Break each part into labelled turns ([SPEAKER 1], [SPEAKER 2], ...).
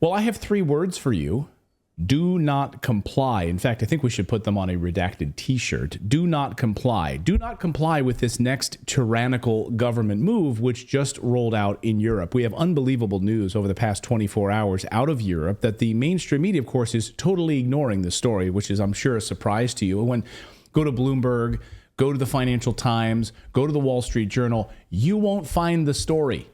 [SPEAKER 1] Well, I have 3 words for you. Do not comply. In fact, I think we should put them on a redacted t-shirt. Do not comply. Do not comply with this next tyrannical government move, which just rolled out in Europe. We have unbelievable news over the past 24 hours out of Europe that the mainstream media, of course, is totally ignoring the story, which is, I'm sure, a surprise to you. Go to Bloomberg, go to the Financial Times, go to the Wall Street Journal, you won't find the story,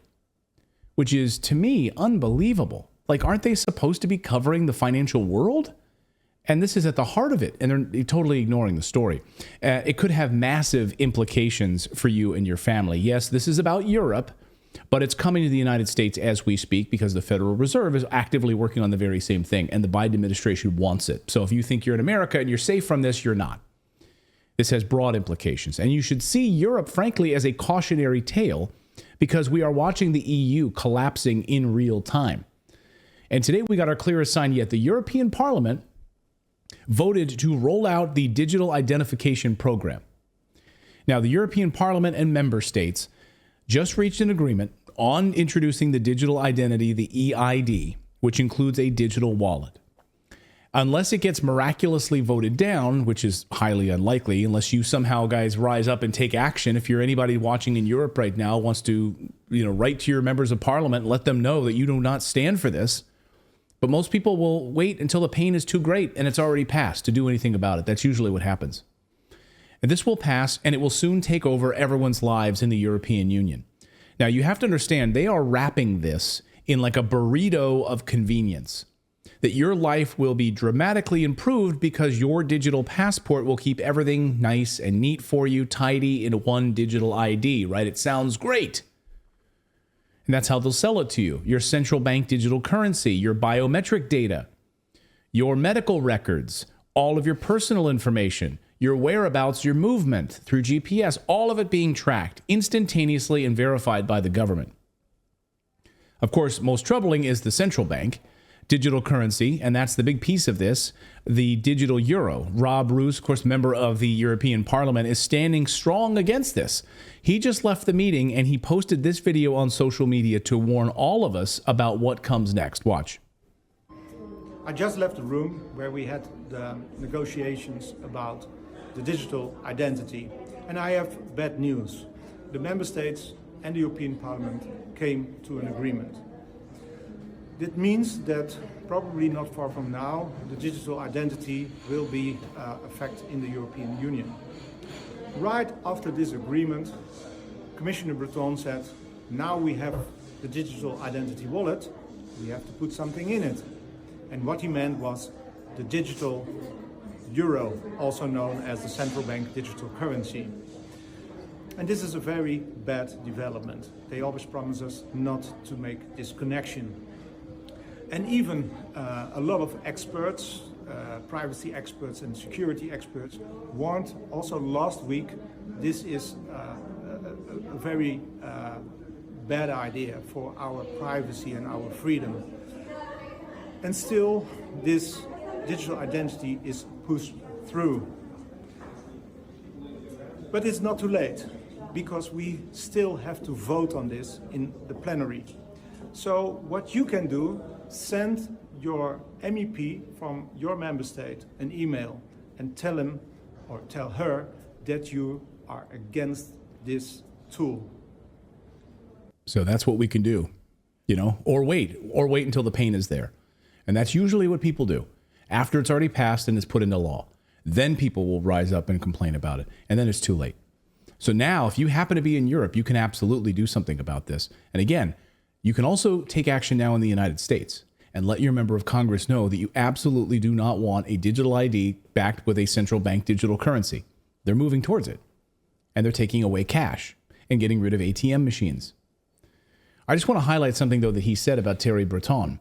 [SPEAKER 1] which is, to me, unbelievable. Like, aren't they supposed to be covering the financial world? And this is at the heart of it, and they're totally ignoring the story. It could have massive implications for you and your family. Yes, this is about Europe, but it's coming to the United States as we speak because the Federal Reserve is actively working on the very same thing, and the Biden administration wants it. So if you think you're in America and you're safe from this, you're not. This has broad implications, and you should see Europe, frankly, as a cautionary tale because we are watching the EU collapsing in real time. And today we got our clearest sign yet. The European Parliament voted to roll out the digital identification program. Now, the European Parliament and member states just reached an agreement on introducing the digital identity, the EID, which includes a digital wallet. Unless it gets miraculously voted down, which is highly unlikely, unless you somehow, guys, rise up and take action. If you're anybody watching in Europe right now wants to, write to your members of parliament, let them know that you do not stand for this. But most people will wait until the pain is too great and it's already passed to do anything about it. That's usually what happens. And this will pass, and it will soon take over everyone's lives in the European Union. Now, you have to understand, they are wrapping this in like a burrito of convenience. That your life will be dramatically improved because your digital passport will keep everything nice and neat for you, tidy in one digital ID, right? It sounds great. And that's how they'll sell it to you. Your central bank digital currency, your biometric data, your medical records, all of your personal information, your whereabouts, your movement through GPS, all of it being tracked instantaneously and verified by the government. Of course, most troubling is the central bank digital currency, and that's the big piece of this, the digital euro. Rob Roos, of course, member of the European Parliament, is standing strong against this. He just left the meeting, and he posted this video on social media to warn all of us about what comes next. Watch.
[SPEAKER 2] I just left the room where we had the negotiations about the digital identity, and I have bad news. The member states and the European Parliament came to an agreement. That means that probably not far from now, the digital identity will be effect in the European Union. Right after this agreement, Commissioner Breton said, now we have the digital identity wallet, we have to put something in it. And what he meant was the digital euro, also known as the central bank digital currency. And this is a very bad development. They always promise us not to make this connection. And even a lot of experts, privacy experts and security experts, warned also last week this is a very bad idea for our privacy and our freedom. And still, this digital identity is pushed through. But it's not too late, because we still have to vote on this in the plenary. So what you can do, send your MEP from your member state an email and tell him or tell her that you are against this tool.
[SPEAKER 1] So that's what we can do, or wait until the pain is there. And that's usually what people do. After it's already passed and it's put into law, then people will rise up and complain about it. And then it's too late. So now, if you happen to be in Europe, you can absolutely do something about this. And again, you can also take action now in the United States and let your member of Congress know that you absolutely do not want a digital ID backed with a central bank digital currency. They're moving towards it. And they're taking away cash and getting rid of ATM machines. I just want to highlight something, though, that he said about Thierry Breton,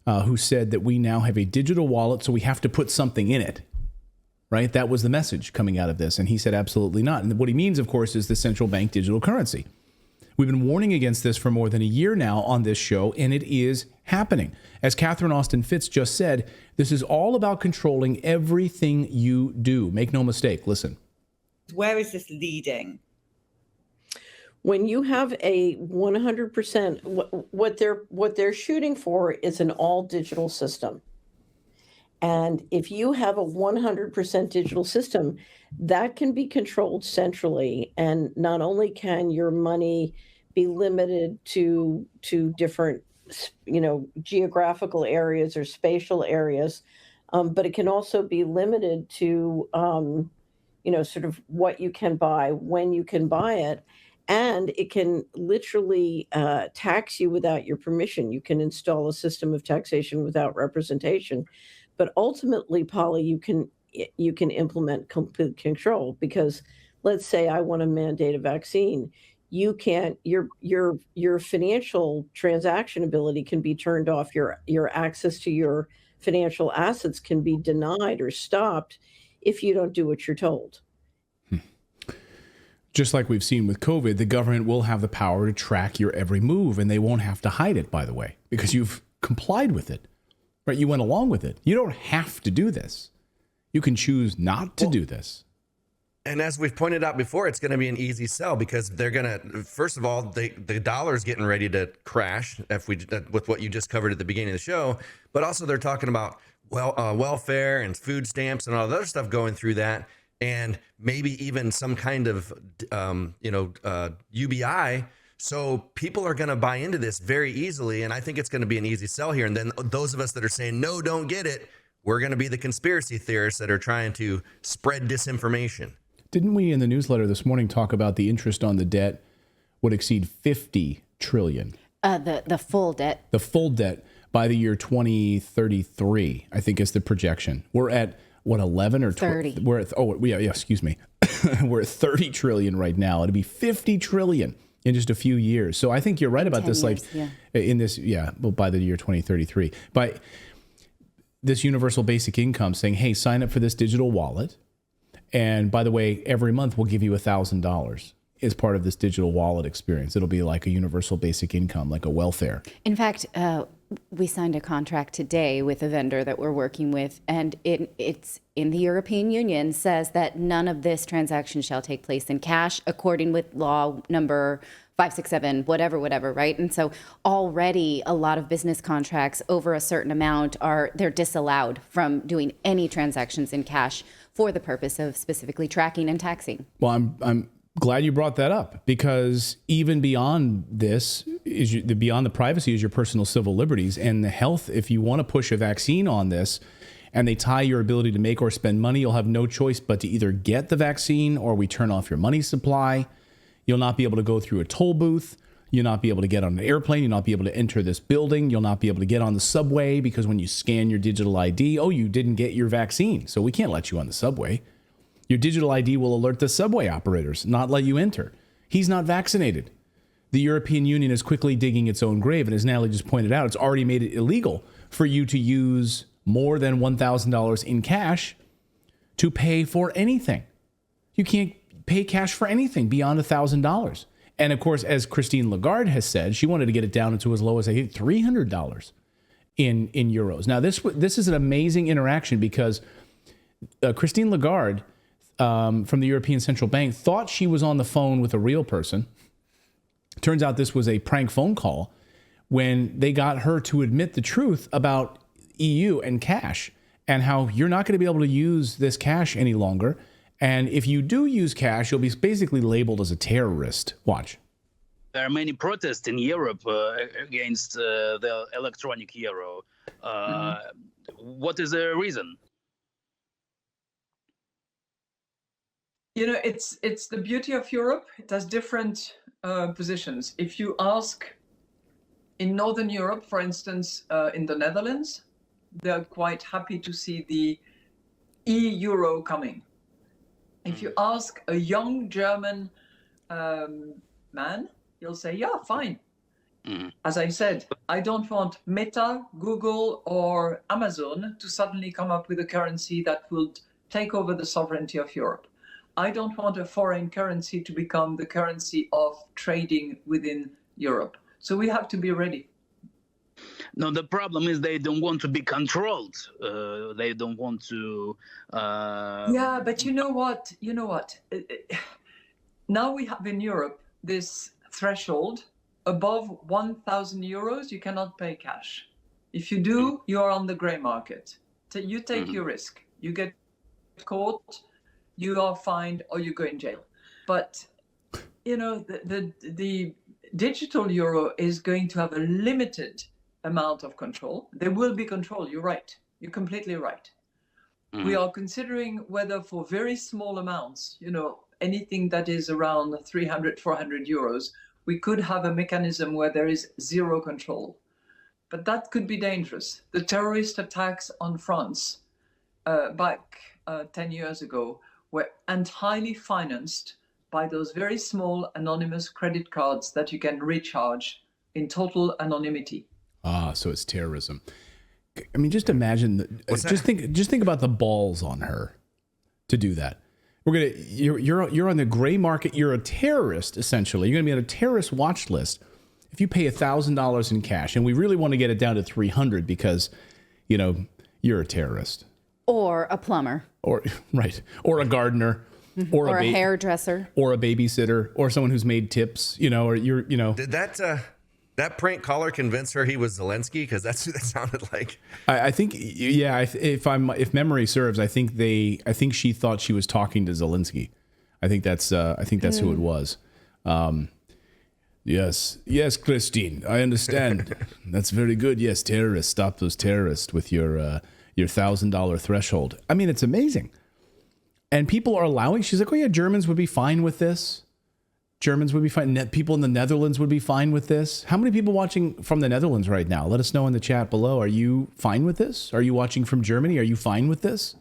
[SPEAKER 1] who said that we now have a digital wallet, so we have to put something in it. Right? That was the message coming out of this. And he said absolutely not. And what he means, of course, is the central bank digital currency. We've been warning against this for more than a year now on this show, and it is happening. As Catherine Austin Fitts just said, this is all about controlling everything you do. Make no mistake. Listen.
[SPEAKER 3] Where is this leading? When you have a 100%, what they're shooting for is an all digital system. And if you have a 100% digital system, that can be controlled centrally. And not only can your money be limited to different, geographical areas or spatial areas, but it can also be limited to, sort of what you can buy, when you can buy it. And it can literally tax you without your permission. You can install a system of taxation without representation. But ultimately, Polly, you can implement complete control, because let's say I want to mandate a vaccine. You can't, your financial transaction ability can be turned off. Your access to your financial assets can be denied or stopped if you don't do what you're told.
[SPEAKER 1] Just like we've seen with COVID, the government will have the power to track your every move, and they won't have to hide it, by the way, because you've complied with it, right? You went along with it. You don't have to do this. You can choose not to do this.
[SPEAKER 4] And as we've pointed out before, it's going to be an easy sell, because they're going to, first of all, the dollar's getting ready to crash with what you just covered at the beginning of the show. But also they're talking about welfare and food stamps and all the other stuff going through that. And maybe even some kind of, UBI. So people are going to buy into this very easily. And I think it's going to be an easy sell here. And then those of us that are saying, no, don't get it, we're going to be the conspiracy theorists that are trying to spread disinformation.
[SPEAKER 1] Didn't we in the newsletter this morning talk about the interest on the debt would exceed 50 trillion?
[SPEAKER 5] The full debt. The
[SPEAKER 1] full debt by the year 2033, I think, is the projection. We're at what, 11 or
[SPEAKER 5] 30?
[SPEAKER 1] We're at, excuse me. We're at 30 trillion right now. It'll be 50 trillion in just a few years. So I think you're right about this. By the year 2033, by this universal basic income saying, hey, sign up for this digital wallet. And by the way, every month we'll give you $1,000 as part of this digital wallet experience. It'll be like a universal basic income, like a welfare.
[SPEAKER 5] In fact, we signed a contract today with a vendor that we're working with, and it's in the European Union, says that none of this transaction shall take place in cash, according with law number 567, whatever, right? And so already a lot of business contracts over a certain amount they're disallowed from doing any transactions in cash for the purpose of specifically tracking and taxing.
[SPEAKER 1] Well, I'm glad you brought that up, because even beyond this beyond the privacy is your personal civil liberties and the health. If you want to push a vaccine on this and they tie your ability to make or spend money, you'll have no choice but to either get the vaccine or we turn off your money supply. You'll not be able to go through a toll booth. You'll not be able to get on an airplane. You'll not be able to enter this building. You'll not be able to get on the subway, because when you scan your digital ID, you didn't get your vaccine, so we can't let you on the subway. Your digital ID will alert the subway operators, not let you enter. He's not vaccinated. The European Union is quickly digging its own grave, and as Natalie just pointed out, it's already made it illegal for you to use more than $1,000 in cash to pay for anything. You can't pay cash for anything beyond $1,000. And of course, as Christine Lagarde has said, she wanted to get it down into as low as, I think, $300 in euros. Now, this is an amazing interaction, because Christine Lagarde from the European Central Bank thought she was on the phone with a real person. Turns out this was a prank phone call when they got her to admit the truth about EU and cash, and how you're not going to be able to use this cash any longer. And if you do use cash, you'll be basically labeled as a terrorist. Watch.
[SPEAKER 6] There are many protests in Europe against the electronic euro. What is the reason?
[SPEAKER 7] It's the beauty of Europe. It has different positions. If you ask in Northern Europe, for instance, in the Netherlands, they're quite happy to see the e-euro coming. If you ask a young German man, he'll say, yeah, fine. As I said, I don't want Meta, Google, or Amazon to suddenly come up with a currency that will take over the sovereignty of Europe. I don't want a foreign currency to become the currency of trading within Europe. So we have to be ready.
[SPEAKER 6] No, the problem is they don't want to be controlled. They don't want to.
[SPEAKER 7] Yeah, but you know what? Now we have in Europe this threshold. Above 1,000 euros, you cannot pay cash. If you do, you are on the gray market. You take your risk. You get caught, you are fined, or you go in jail. But the digital euro is going to have a limited amount of control. There will be control. You're right. You're completely right. We are considering whether for very small amounts, anything that is around 300, 400 euros, we could have a mechanism where there is zero control. But that could be dangerous. The terrorist attacks on France back 10 years ago were entirely financed by those very small anonymous credit cards that you can recharge in total anonymity.
[SPEAKER 1] Ah, so it's terrorism. I mean, just imagine. Just think about the balls on her to do that. You're on the gray market. You're a terrorist, essentially. You're going to be on a terrorist watch list if you pay $1,000 in cash, and we really want to get it down to 300 because, you're a terrorist.
[SPEAKER 5] Or a plumber.
[SPEAKER 1] Or a gardener. Or
[SPEAKER 5] a hairdresser.
[SPEAKER 1] Or a babysitter. Or someone who's made tips, Did
[SPEAKER 4] that prank caller convince her he was Zelensky? Because that's who that sounded like.
[SPEAKER 1] I think, yeah. If memory serves, I think she thought she was talking to Zelensky. I think that's who it was. Yes, Christine, I understand. That's very good. Yes, terrorists, stop those terrorists with your $1,000 threshold. I mean, it's amazing. And people are allowing. She's like, oh yeah, Germans would be fine with this. Germans would be fine. People in the Netherlands would be fine with this. How many people watching from the Netherlands right now? Let us know in the chat below. Are you fine with this? Are you watching from Germany? Are you fine with this?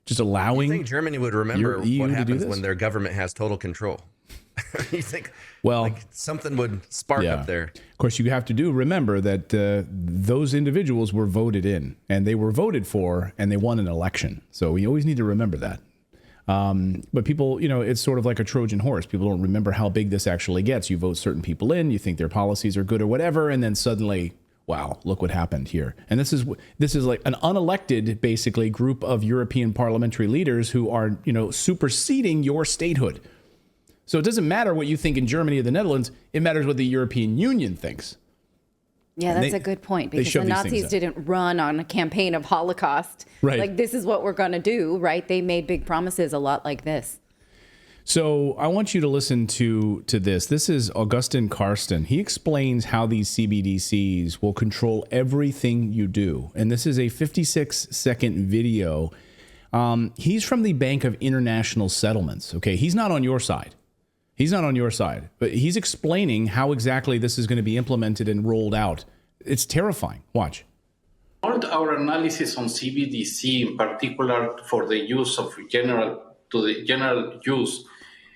[SPEAKER 1] Just allowing.
[SPEAKER 4] You think Germany would remember what happens when their government has total control? You think, something would spark up there.
[SPEAKER 1] Of course, you have to remember that those individuals were voted in, and they were voted for, and they won an election. So we always need to remember that. But people, it's sort of like a Trojan horse. People don't remember how big this actually gets. You vote certain people in, you think their policies are good or whatever, and then suddenly, wow, look what happened here. And this is like an unelected, basically, group of European parliamentary leaders who are, superseding your statehood. So it doesn't matter what you think in Germany or the Netherlands. It matters what the European Union thinks.
[SPEAKER 5] Yeah, that's a good point, because the Nazis didn't run on a campaign of Holocaust.
[SPEAKER 1] Right.
[SPEAKER 5] Like, this is what we're going to do, right? They made big promises a lot like this.
[SPEAKER 1] So I want you to listen to this. This is Augustin Karsten. He explains how these CBDCs will control everything you do. And this is a 56-second video. He's from the Bank of International Settlements. Okay, he's not on your side. But he's explaining how exactly this is going to be implemented and rolled out. It's terrifying. Watch.
[SPEAKER 8] Our analysis on CBDC, in particular for the use of general use,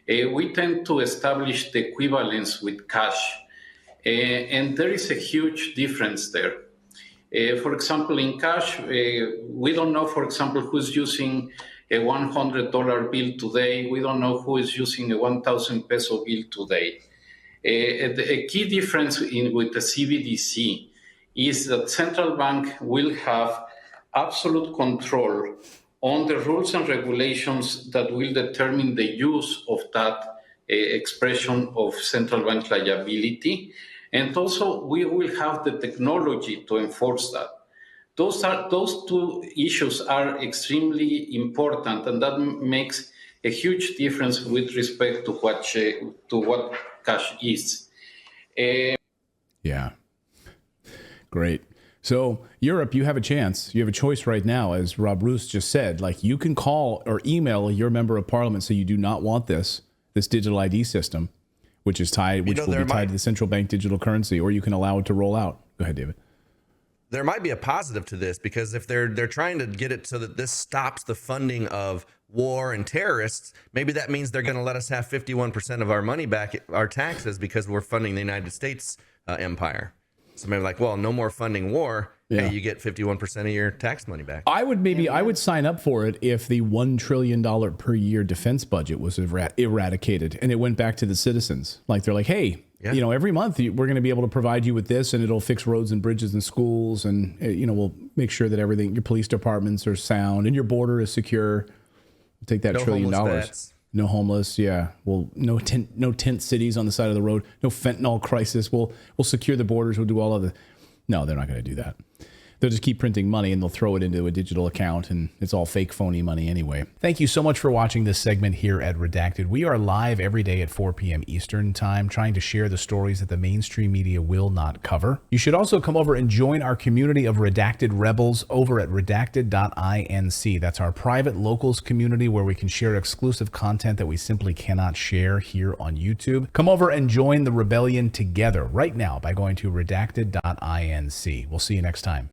[SPEAKER 8] we tend to establish the equivalence with cash. And there is a huge difference there. For example, in cash, we don't know, for example, who's using a $100 bill today. We don't know who is using a 1,000 peso bill today. A key difference with the CBDC is that central bank will have absolute control on the rules and regulations that will determine the use of that expression of central bank liability. And also, we will have the technology to enforce that. Those two issues are extremely important, and that makes a huge difference with respect to what cash is.
[SPEAKER 1] Yeah. Great. So Europe, you have a chance. You have a choice right now, as Rob Roos just said. Like, you can call or email your member of parliament say you do not want this digital ID system, which will be tied to the central bank digital currency, or you can allow it to roll out. Go ahead, David.
[SPEAKER 4] There might be a positive to this, because if they're trying to get it so that this stops the funding of war and terrorists, maybe that means they're going to let us have 51% of our money back, our taxes, because we're funding the United States empire. So maybe like, well, no more funding war. Yeah. Hey, you get 51% of your tax money back.
[SPEAKER 1] I would sign up for it if the $1 trillion per year defense budget was eradicated and it went back to the citizens. Like, they're like, hey, every month we're going to be able to provide you with this, and it'll fix roads and bridges and schools, and we'll make sure that everything, your police departments are sound and your border is secure. Take that $1 trillion. No homeless, yeah. Well, no tent cities on the side of the road. No fentanyl crisis. We'll secure the borders. We'll do all of the. No, they're not going to do that. They'll just keep printing money and they'll throw it into a digital account, and it's all fake, phony money anyway. Thank you so much for watching this segment here at Redacted. We are live every day at 4 p.m. Eastern Time, trying to share the stories that the mainstream media will not cover. You should also come over and join our community of Redacted Rebels over at redacted.inc. That's our private locals community where we can share exclusive content that we simply cannot share here on YouTube. Come over and join the rebellion together right now by going to redacted.inc. We'll see you next time.